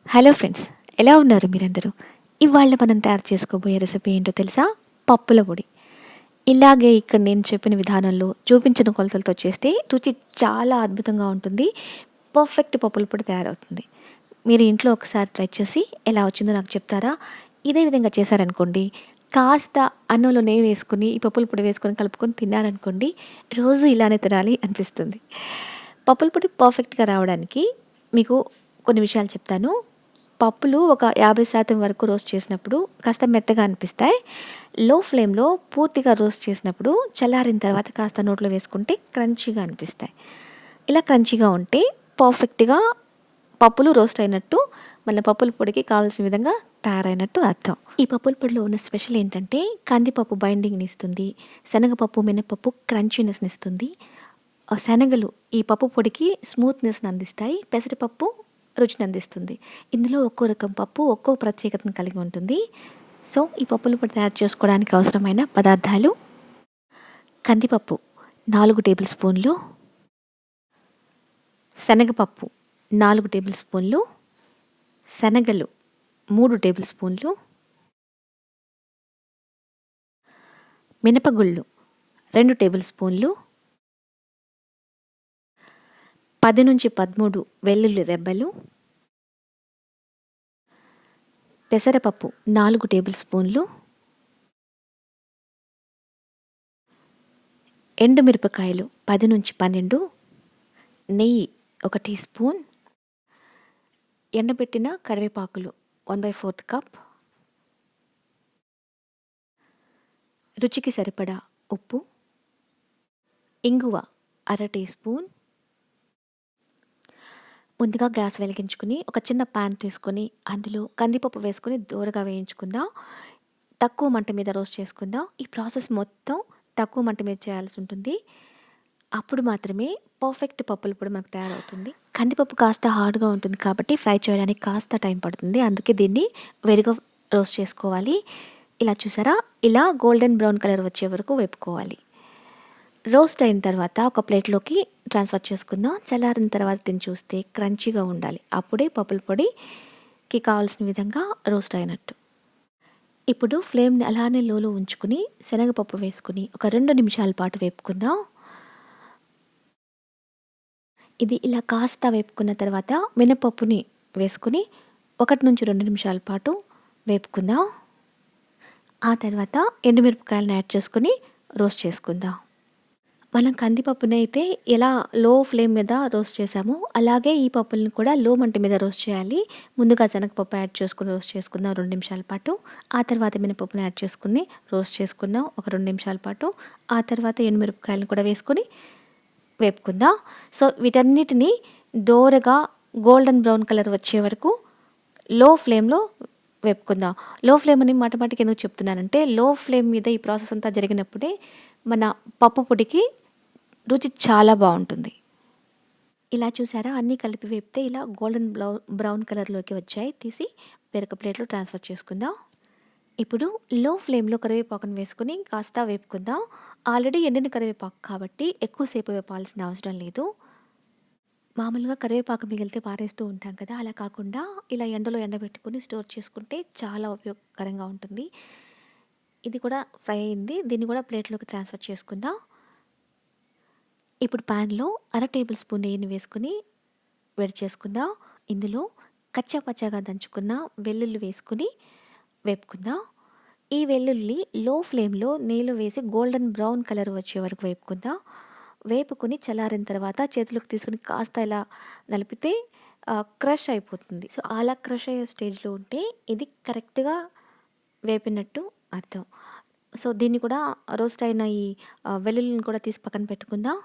Hello friends, ఎలా ఉన్నారు మీరందరూ? ఇవాళ మనం తయారు చేసుకోబోయే రెసిపీ ఏంటో తెలుసా? పప్పుల పొడి. ఇలాగే ఇక్కడ నేను చెప్పిన విధానంలో చూపించిన కొలతలతో చేస్తే రుచి చాలా అద్భుతంగా ఉంటుంది. పర్ఫెక్ట్ పప్పుల పొడి తయారవుతుంది. మీరు ఇంట్లో ఒకసారి ట్రై చేసి ఎలా వచ్చిందో నాకు చెప్తారా? ఇదే విధంగా చేశారనుకోండి, కాస్త అన్నంలో నెయ్యి వేసుకొని ఈ పప్పుల పొడి వేసుకొని కలుపుకొని తిన్నారనుకోండి, రోజు ఇలానే తినాలి అనిపిస్తుంది. పప్పుల పొడి పర్ఫెక్ట్గా రావడానికి మీకు కొన్ని విషయాలు చెప్తాను. పప్పులు ఒక 50% వరకు రోస్ట్ చేసినప్పుడు కాస్త మెత్తగా అనిపిస్తాయి. లో ఫ్లేమ్‌లో పూర్తిగా రోస్ట్ చేసినప్పుడు చల్లారిన తర్వాత కాస్త నోట్లో వేసుకుంటే క్రంచీగా అనిపిస్తాయి. ఇలా క్రంచీగా ఉంటే పర్ఫెక్ట్‌గా పప్పులు రోస్ట్ అయినట్టు, మన పప్పుల పొడికి కావాల్సిన విధంగా తయారైనట్టు అర్థం. ఈ పప్పుల పొడిలో ఉన్న స్పెషల్ ఏంటంటే కందిపప్పు బైండింగ్‌ని ఇస్తుంది. శనగపప్పు, మినపప్పు క్రంచీనెస్‌ని ఇస్తుంది. శనగలు ఈ పప్పు పొడికి స్మూత్‌నెస్‌ని అందిస్తాయి. పెసరపప్పు రుచిని అందిస్తుంది. ఇందులో ఒక్కో రకం పప్పు ఒక్కో ప్రత్యేకతను కలిగి ఉంటుంది. సో, ఈ పప్పుల పొడి తయారు చేసుకోవడానికి అవసరమైన పదార్థాలు: కందిపప్పు 4 టేబుల్ స్పూన్లు, శనగపప్పు 4 టేబుల్ స్పూన్లు, శనగలు 3 టేబుల్ స్పూన్లు, మినపగుళ్ళు 2 టేబుల్ స్పూన్లు, 10-13 వెల్లుల్లి రెబ్బలు, పెసరపప్పు 4 టేబుల్ స్పూన్లు, ఎండుమిరపకాయలు 10-12, నెయ్యి 1 టీ స్పూన్, ఎండబెట్టిన కరివేపాకులు 1/4 కప్, రుచికి సరిపడా ఉప్పు, ఇంగువ 1/2 టీ స్పూన్. ముందుగా గ్యాస్ వెలిగించుకుని ఒక చిన్న పాన్ తీసుకొని అందులో కందిపప్పు వేసుకొని దోరగా వేయించుకుందాం. తక్కువ మంట మీద రోస్ట్ చేసుకుందాం. ఈ ప్రాసెస్ మొత్తం తక్కువ మంట మీద చేయాల్సి ఉంటుంది. అప్పుడు మాత్రమే పర్ఫెక్ట్ పప్పుల పొడి మనకు తయారవుతుంది. కందిపప్పు కాస్త హార్డ్గా ఉంటుంది కాబట్టి ఫ్రై చేయడానికి కాస్త టైం పడుతుంది. అందుకే దీన్ని వేరుగా రోస్ట్ చేసుకోవాలి. ఇలా చూసారా, ఇలా గోల్డెన్ బ్రౌన్ కలర్ వచ్చే వరకు వేపుకోవాలి. రోస్ట్ అయిన తర్వాత ఒక ప్లేట్లోకి ట్రాన్స్ఫర్ చేసుకుందాం. చల్లారిన తర్వాత తిని చూస్తే క్రంచీగా ఉండాలి. అప్పుడే పప్పుల పొడికి కావాల్సిన విధంగా రోస్ట్ అయినట్టు. ఇప్పుడు ఫ్లేమ్ని అలానే లోలో ఉంచుకుని శనగపప్పు వేసుకుని ఒక 2 నిమిషాల పాటు వేపుకుందాం. ఇది ఇలా కాస్త వేపుకున్న తర్వాత మినపప్పుని వేసుకుని 1-2 నిమిషాల పాటు వేపుకుందాం. ఆ తర్వాత ఎండుమిరపకాయలను యాడ్ చేసుకుని రోస్ట్ చేసుకుందాం. మనం కందిపప్పుని అయితే ఎలా లో ఫ్లేమ్ మీద రోస్ట్ చేసామో అలాగే ఈ పప్పులను కూడా లో మంట మీద రోస్ట్ చేయాలి. ముందుగా శనగపప్పు యాడ్ చేసుకుని రోస్ట్ చేసుకుందాం 2 నిమిషాల పాటు. ఆ తర్వాత మినపప్పుని యాడ్ చేసుకుని రోస్ట్ చేసుకుందాం ఒక 2 నిమిషాల పాటు. ఆ తర్వాత ఎండుమిరపకాయలను కూడా వేసుకొని వేపుకుందాం. సో, వీటన్నిటిని దోరగా గోల్డెన్ బ్రౌన్ కలర్ వచ్చే వరకు లో ఫ్లేమ్లో వేపుకుందాం. లో ఫ్లేమ్ అని మాటిమాటికి ఎందుకు చెప్తున్నానంటే, లో ఫ్లేమ్ మీద ఈ ప్రాసెస్ అంతా జరిగినప్పుడే మన పప్పు పొడికి రుచి చాలా బాగుంటుంది. ఇలా చూసారా, అన్నీ కలిపి వేపితే ఇలా గోల్డెన్ బ్రౌన్ కలర్లోకి వచ్చాయి. తీసి వేరొక ప్లేట్లో ట్రాన్స్ఫర్ చేసుకుందాం. ఇప్పుడు లో ఫ్లేమ్లో కరివేపాకును వేసుకుని కాస్త వేపుకుందాం. ఆల్రెడీ ఎండిన కరివేపాకు కాబట్టి ఎక్కువసేపు వేపాల్సిన అవసరం లేదు. మామూలుగా కరివేపాకు మిగిలితే పారేస్తూ ఉంటాం కదా, అలా కాకుండా ఇలా ఎండలో ఎండబెట్టుకుని స్టోర్ చేసుకుంటే చాలా ఉపయోగకరంగా ఉంటుంది. ఇది కూడా ఫ్రై అయింది. దీన్ని కూడా ప్లేట్లోకి ట్రాన్స్ఫర్ చేసుకుందాం. ఇప్పుడు ప్యాన్లో 1/2 టేబుల్ స్పూన్ నెయ్యిని వేసుకుని వేడి చేసుకుందాం. ఇందులో కచ్చా పచ్చాగా దంచుకున్న వెల్లుల్లి వేసుకుని వేపుకుందాం. ఈ వెల్లుల్లి లో ఫ్లేమ్లో నెయ్యిలో వేసి గోల్డెన్ బ్రౌన్ కలర్ వచ్చే వరకు వేపుకుందాం. వేపుకొని చల్లారిన తర్వాత చేతులకు తీసుకుని కాస్త ఇలా నలిపితే క్రష్ అయిపోతుంది. సో, అలా క్రష్ అయ్యే స్టేజ్లో ఉంటే ఇది కరెక్ట్గా వేపినట్టు అర్థం. సో, దీన్ని కూడా రోస్ట్ అయిన ఈ వెల్లుల్లిని కూడా తీసి పక్కన పెట్టుకుందాం.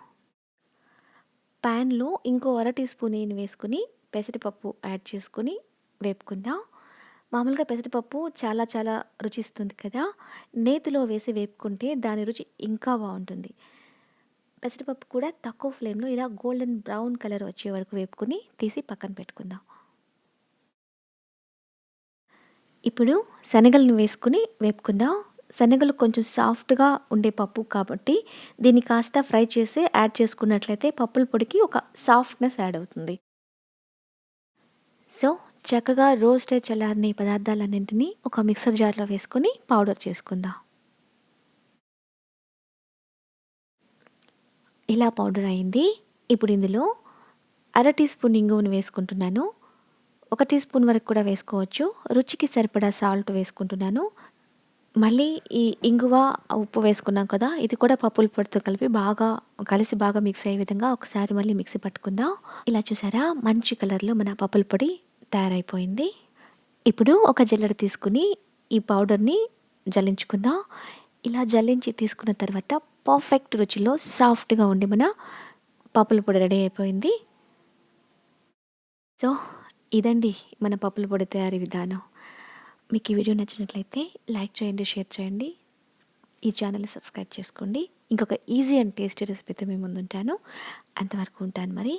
ప్యాన్లో ఇంకో 1/2 టీ స్పూన్ నెయ్యిని వేసుకుని పెసరపప్పు యాడ్ చేసుకుని వేపుకుందాం. మామూలుగా పెసరపప్పు చాలా చాలా రుచిస్తుంది కదా, నేతిలో వేసి వేపుకుంటే దాని రుచి ఇంకా బాగుంటుంది. పెసరపప్పు కూడా తక్కువ ఫ్లేమ్లో ఇలా గోల్డెన్ బ్రౌన్ కలర్ వచ్చే వరకు వేపుకుని తీసి పక్కన పెట్టుకుందాం. ఇప్పుడు శనగలను వేసుకుని వేపుకుందాం. శనగలు కొంచెం సాఫ్ట్గా ఉండే పప్పు కాబట్టి దీన్ని కాస్త ఫ్రై చేసి యాడ్ చేసుకున్నట్లయితే పప్పుల పొడికి ఒక సాఫ్ట్నెస్ యాడ్ అవుతుంది. సో, చక్కగా రోస్ట్ అయి చల్లారిన ఈ పదార్థాలన్నింటినీ ఒక మిక్సర్ జార్లో వేసుకొని పౌడర్ చేసుకుందాం. ఇలా పౌడర్ అయింది. ఇప్పుడు ఇందులో అర టీ స్పూన్ ఇంగువను వేసుకుంటున్నాను. 1 టీ స్పూన్ వరకు కూడా వేసుకోవచ్చు. రుచికి సరిపడా సాల్ట్ వేసుకుంటున్నాను. మళ్ళీ ఈ ఇంగువ, ఉప్పు వేసుకున్నాం కదా! ఇది కూడా పప్పుల పొడితో కలిసి బాగా మిక్స్ అయ్యే విధంగా ఒకసారి మళ్ళీ మిక్సీ పట్టుకుందాం. ఇలా చూసారా, మంచి కలర్‌లో మన పప్పుల పొడి తయారైపోయింది. ఇప్పుడు ఒక జల్లెడ తీసుకుని ఈ పౌడర్‌ని జల్లించుకుందాం. ఇలా జల్లించి తీసుకున్న తర్వాత పర్ఫెక్ట్ రుచిలో సాఫ్ట్‌గా ఉండి మన పప్పుల పొడి రెడీ అయిపోయింది. సో, ఇదండి మన పప్పుల పొడి తయారీ విధానం. మీకు ఈ వీడియో నచ్చినట్లయితే లైక్ చేయండి, షేర్ చేయండి. ఈ ఛానల్‌ని సబ్స్క్రైబ్ చేసుకోండి. ఇంకొక ఈజీ అండ్ టేస్టీ రెసిపీతో మీ ముందుంటాను. అంతవరకు ఉంటాను మరి.